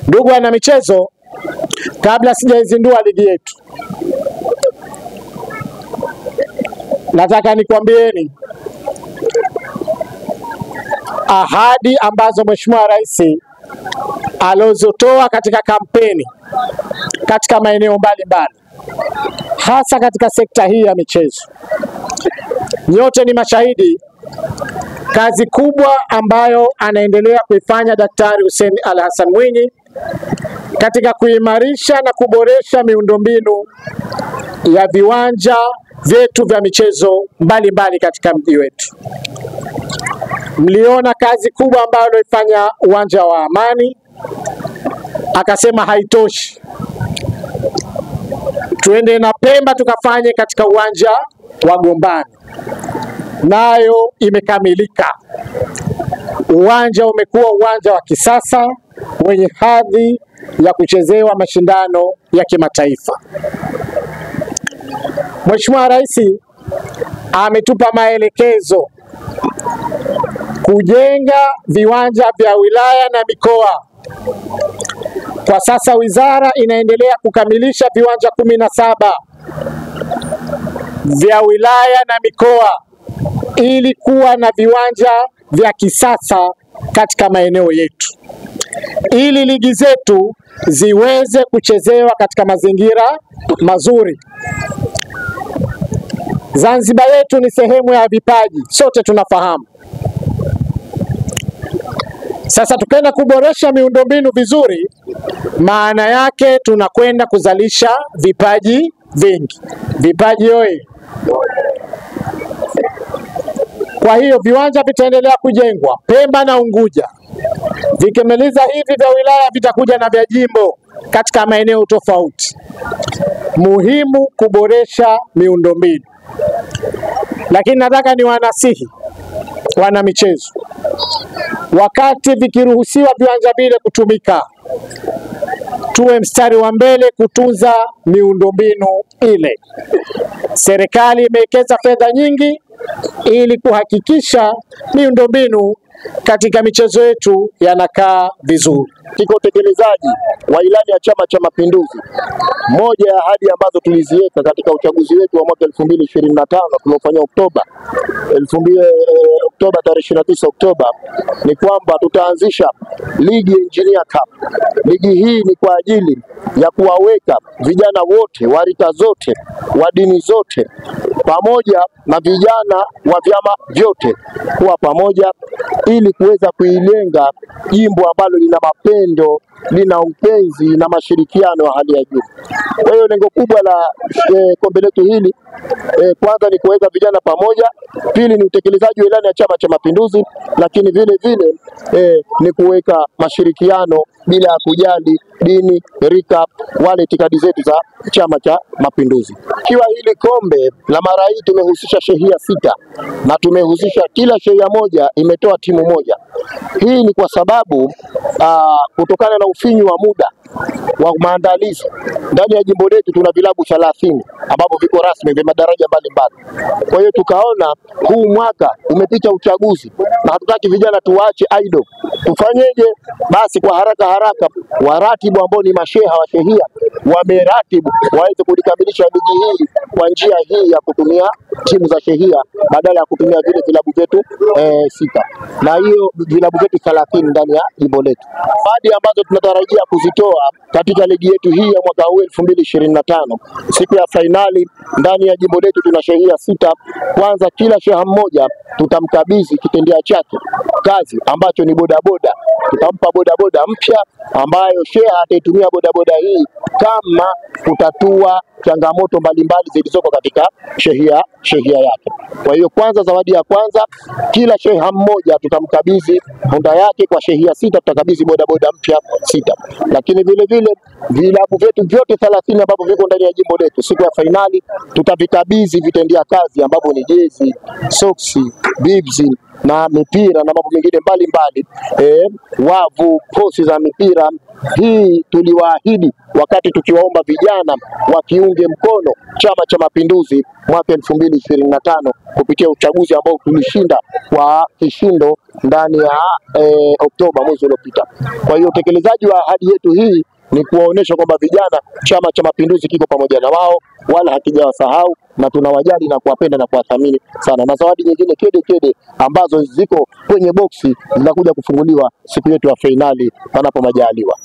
Ndugu wana michezo, kabla sijaizindua ligi yetu, nataka nikwambieni ahadi ambazo Mheshimiwa Rais alizotoa katika kampeni katika maeneo mbalimbali, hasa katika sekta hii ya michezo. Nyote ni mashahidi kazi kubwa ambayo anaendelea kuifanya Daktari Hussein Ali Hassan Mwinyi katika kuimarisha na kuboresha miundombinu ya viwanja vyetu vya michezo mbalimbali katika mji wetu. Mliona kazi kubwa ambayo alifanya uwanja wa Amani, akasema haitoshi, tuende na Pemba tukafanye katika uwanja wa Gombani, nayo imekamilika. Uwanja umekuwa uwanja wa kisasa wenye hadhi ya kuchezewa mashindano ya kimataifa. Mheshimiwa Rais ametupa maelekezo kujenga viwanja vya wilaya na mikoa. Kwa sasa wizara inaendelea kukamilisha viwanja 17 vya wilaya na mikoa ili kuwa na viwanja vya kisasa katika maeneo yetu, ili ligi zetu ziweze kuchezewa katika mazingira mazuri. Zanzibar yetu ni sehemu ya vipaji, sote tunafahamu. Sasa tukaenda kuboresha miundombinu vizuri, maana yake tunakwenda kuzalisha vipaji vingi. Vipaji oye! Kwa hiyo viwanja vitaendelea kujengwa Pemba na Unguja. Vikimaliza hivi vya wilaya, vitakuja na vya jimbo katika maeneo tofauti. Muhimu kuboresha miundombinu. Lakini nataka ni wanasihi wana michezo, wakati vikiruhusiwa viwanja vile kutumika, tuwe mstari wa mbele kutunza miundombinu ile. Serikali imewekeza fedha nyingi ili kuhakikisha miundombinu katika michezo yetu yanakaa vizuri. Katika utekelezaji wa ilani ya Chama cha Mapinduzi, moja ya ahadi ambazo tuliziweka katika uchaguzi wetu wa mwaka 2025 tuliofanya Oktoba tarehe 29 Oktoba ni kwamba tutaanzisha ligi ya Engineer Cup. Ligi hii ni kwa ajili ya kuwaweka vijana wote wa rika zote, wa dini zote, pamoja na vijana wa vyama vyote kuwa pamoja ili kuweza kuilenga jimbo ambalo lina mapendo, lina upenzi na mashirikiano ya hali ya juu. Kwa hiyo lengo kubwa la kombe letu hili kwanza ni kuweka vijana pamoja, pili ni utekelezaji wa ilani ya Chama cha Mapinduzi, lakini vile vile ni kuweka mashirikiano bila ya kujali dini, rika wale itikadi zetu za Chama cha Mapinduzi. Kiwa hili kombe la mara hii tumehusisha shehia 6 na tumehusisha kila shehia moja imetoa timu moja. Hii ni kwa sababu kutokana na ufinyu wa muda wa maandalizi, ndani ya jimbo letu tuna vilabu 30 ambapo viko rasmi vya madaraja mbalimbali. Kwa hiyo tukaona huu mwaka umepita uchaguzi na hatutaki vijana tuwaache idle. Tufanyeje? Basi kwa haraka waratibu ambao ni masheha wa shehia wameratibu waweze kulikamilisha ligi hii kwa njia hii ya kutumia timu za shehia badala ya kutumia vile vilabu vyetu 6, na hiyo vilabu vyetu 30 ndani ya jimbo letu. Ahadi ambazo tunatarajia kuzitoa katika ligi yetu hii ya mwaka huu 2025, siku ya fainali ndani ya jimbo letu tuna shehia 6. Kwanza kila sheha mmoja tutamkabidhi kitendea chake kazi ambacho ni bodaboda. Tutampa bodaboda mpya ambayo sheha ataitumia bodaboda hii kama kutatua changamoto mbalimbali zilizoko katika shehia yake. Kwa hiyo kwanza, zawadi ya kwanza, kila sheha mmoja tutamkabidhi honda yake, kwa shehia 6 tutakabidhi bodaboda mpya 6. Lakini vile vile vilabu vyetu vyote 30 ambavyo viko ndani ya jimbo letu, siku ya fainali tutavikabidhi vitendea kazi ambavyo ni jezi, soksi, bibs na mipira na mambo mengine mbalimbali, wavu, posi za mipira. Hii tuliwaahidi wakati tukiwaomba vijana wakiunge mkono Chama cha Mapinduzi mwaka 2025 kupitia uchaguzi ambao tulishinda kwa kishindo ndani ya Oktoba mwezi uliopita. Kwa hiyo utekelezaji wa ahadi yetu hii ni kuwaonesha kwamba vijana Chama cha Mapinduzi kiko pamoja na wao, wala hakijawasahau, na tunawajali na kuwapenda na kuwathamini sana. Na zawadi nyingine kede ambazo ziko kwenye boksi zinakuja kufunguliwa siku yetu ya fainali panapo majaliwa.